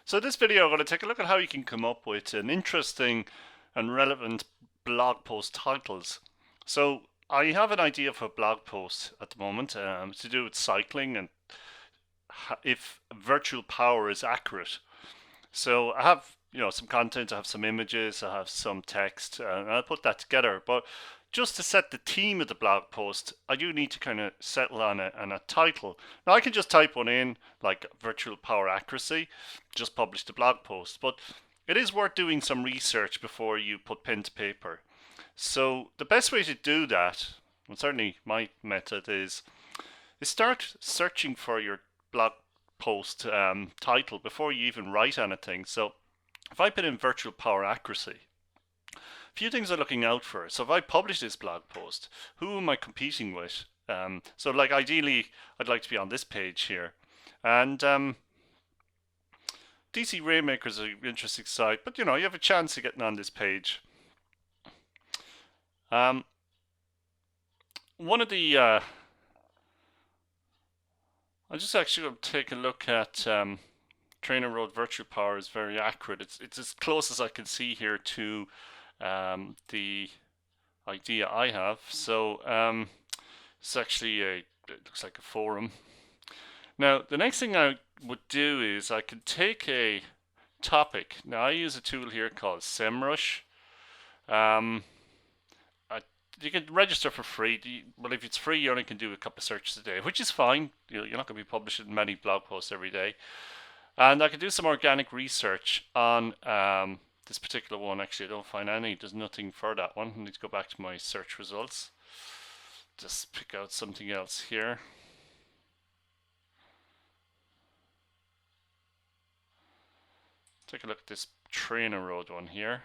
So this video, I'm going to take a look at how you can come up with an interesting and relevant blog post titles. So I have an idea for a blog post at the moment to do with cycling and if virtual power is accurate. So I have some content, I have some images, I have some text, and I'll put that together. But just to set the theme of the blog post, I do need to kind of settle on a title. Now I can just type one in like virtual power accuracy, just publish the blog post. But it is worth doing some research before you put pen to paper. So the best way to do that, and certainly my method is start searching for your blog post title before you even write anything. So if I put in virtual power accuracy, a few things I'm looking out for. So if I publish this blog post, who am I competing with? So like ideally, I'd like to be on this page here. And DC Rainmaker is an interesting site, but you have a chance of getting on this page. One of the I'm just actually going to take a look at Trainer Road Virtual Power is very accurate. It's as close as I can see here to the idea I have. So it's actually it looks like a forum. Now the next thing I would do is I could take a topic. Now I use a tool here called SEMrush. You can register for free. Well, if it's free, you only can do a couple of searches a day, which is fine. You're not going to be publishing many blog posts every day. And I can do some organic research on this particular one. Actually, I don't find any. There's nothing for that one. I need to go back to my search results. Just pick out something else here. Take a look at this Trainer Road one here.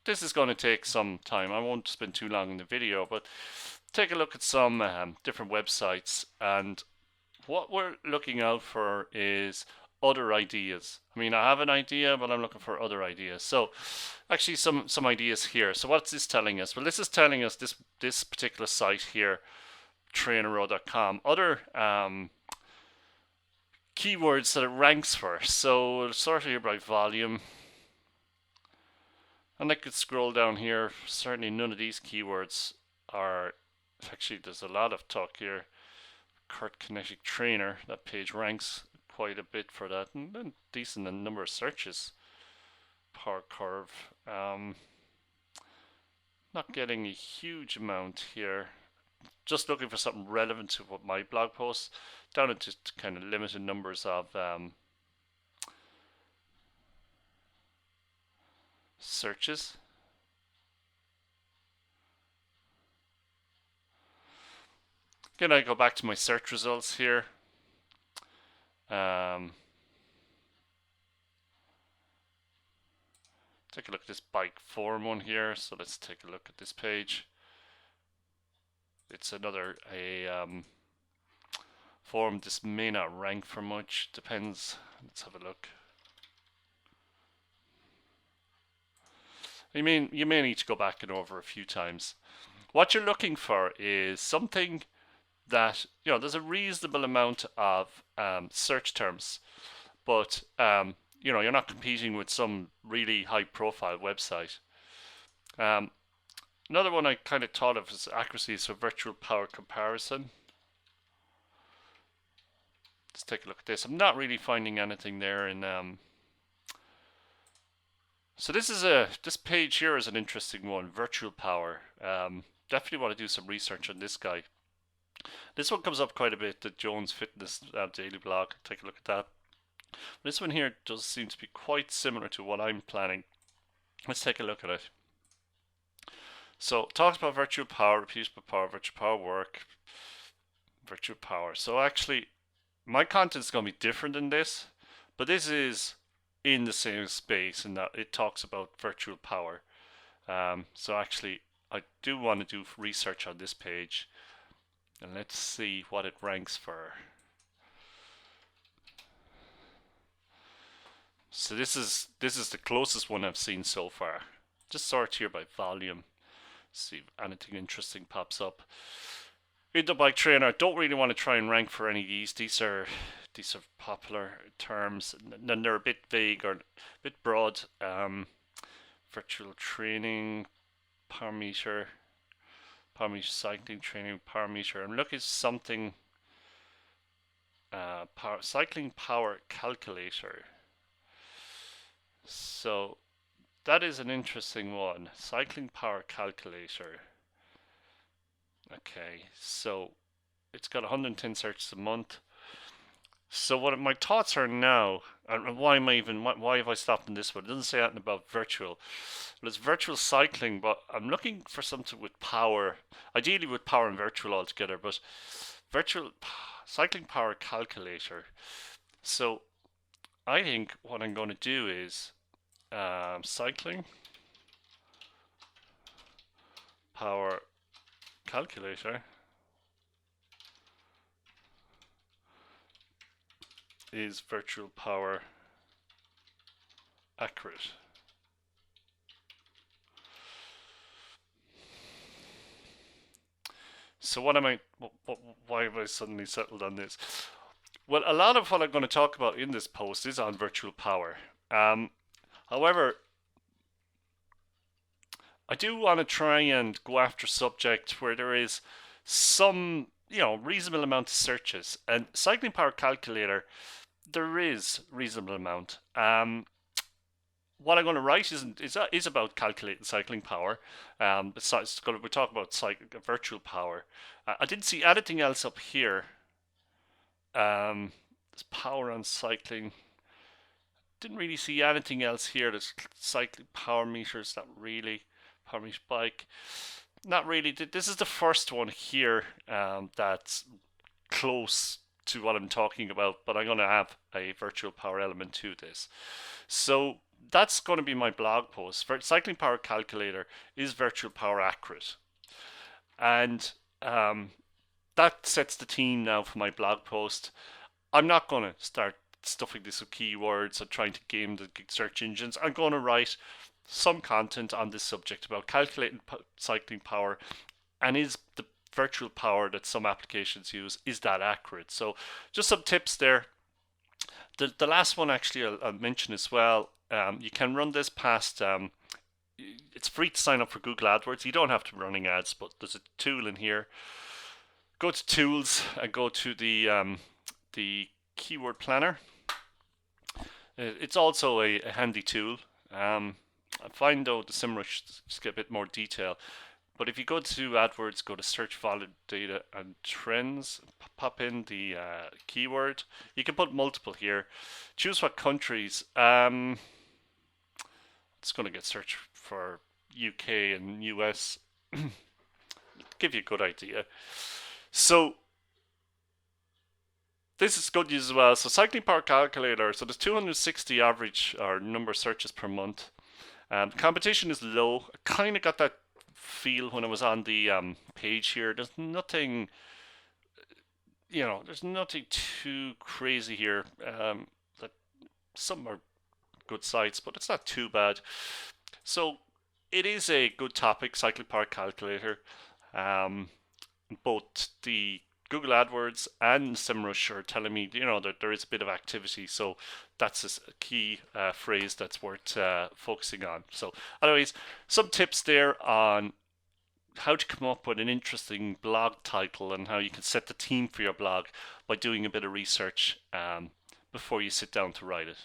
This is going to take some time. I won't spend too long in the video, but take a look at some different websites, and what we're looking out for is other ideas. I mean, I have an idea, but I'm looking for other ideas. So actually some ideas here. So what's this telling us? Well, this is telling us this particular site here, trainerrow.com, other keywords that it ranks for. So we'll sort here by volume. And I could scroll down here. Certainly none of these keywords are, actually there's a lot of talk here. Kurt Kinetic Trainer, that page ranks quite a bit for that, and then decent number of searches. Power curve, not getting a huge amount here. Just looking for something relevant to what my blog posts, down into kind of limited numbers of searches. Again, I go back to my search results here. Take a look at this bike forum one here. So let's take a look at this page. It's another forum. This may not rank for much. Depends. Let's have a look. You may need to go back and over a few times. What you're looking for is something that there's a reasonable amount of search terms, but you're not competing with some really high-profile website. Another one I kind of thought of as accuracy is for virtual power comparison. Let's take a look at this. I'm not really finding anything there in. So this page here is an interesting one, virtual power. Definitely want to do some research on this guy. This one comes up quite a bit, the Jones Fitness daily blog. Take a look at that. This one here does seem to be quite similar to what I'm planning. Let's take a look at it. So it talks about virtual power, repeatable power, virtual power work, virtual power. So actually, my content is going to be different than this, but this is in the same space in that it talks about virtual power. So actually, I do want to do research on this page, and let's see what it ranks for. So this is the closest one I've seen so far. Just sort here by volume. See if anything interesting pops up. In the bike trainer, I don't really want to try and rank for any of these. these are popular terms, and then they're a bit vague or a bit broad. Virtual training, parameter, cycling training, parameter. I'm looking at something, cycling power calculator. So that is an interesting one. Cycling power calculator. Okay, so it's got 110 searches a month. So what my thoughts are now, and why have I stopped in this one? It doesn't say anything about virtual. Well, it's virtual cycling, but I'm looking for something with power, ideally with power and virtual altogether, but virtual cycling power calculator. So I think what I'm going to do is cycling power calculator is virtual power accurate. So why have I suddenly settled on this? Well, a lot of what I'm going to talk about in this post is on virtual power. However, I do want to try and go after a subject where there is some, reasonable amount of searches. And cycling power calculator, there is reasonable amount. What I'm going to write is about calculating cycling power. We're talking about virtual power. I didn't see anything else up here. There's power on cycling. Didn't really see anything else here. There's cycling power meters. Not really. Power meter bike. Not really. This is the first one here that's close to what I'm talking about, but I'm going to have a virtual power element to this. So that's going to be my blog post. Cycling power calculator is virtual power accurate, and that sets the theme now for my blog post. I'm not going to start stuffing this with keywords and trying to game the search engines. I'm going to write some content on this subject about calculating cycling power, and is the virtual power that some applications use, is that accurate? So just some tips there. The last one actually I'll mention as well. You can run this past, it's free to sign up for Google AdWords. You don't have to be running ads, but there's a tool in here. Go to tools and go to the keyword planner. It's also a handy tool. I find though the SEMrush just get a bit more detail. But if you go to AdWords, go to search volume data and trends, pop in the keyword. You can put multiple here. Choose what countries. It's going to get search for UK and US. Give you a good idea. So this is good news as well. So cycling power calculator. So there's 260 average or number of searches per month. Competition is low. I kind of got that feel when I was on the page here. There's nothing, there's nothing too crazy here. That some are good sites, but it's not too bad. So it is a good topic, cycling power calculator. Both the Google AdWords and SEMrush are telling me, that there is a bit of activity. So that's a key phrase that's worth focusing on. So anyways, some tips there on how to come up with an interesting blog title and how you can set the theme for your blog by doing a bit of research before you sit down to write it.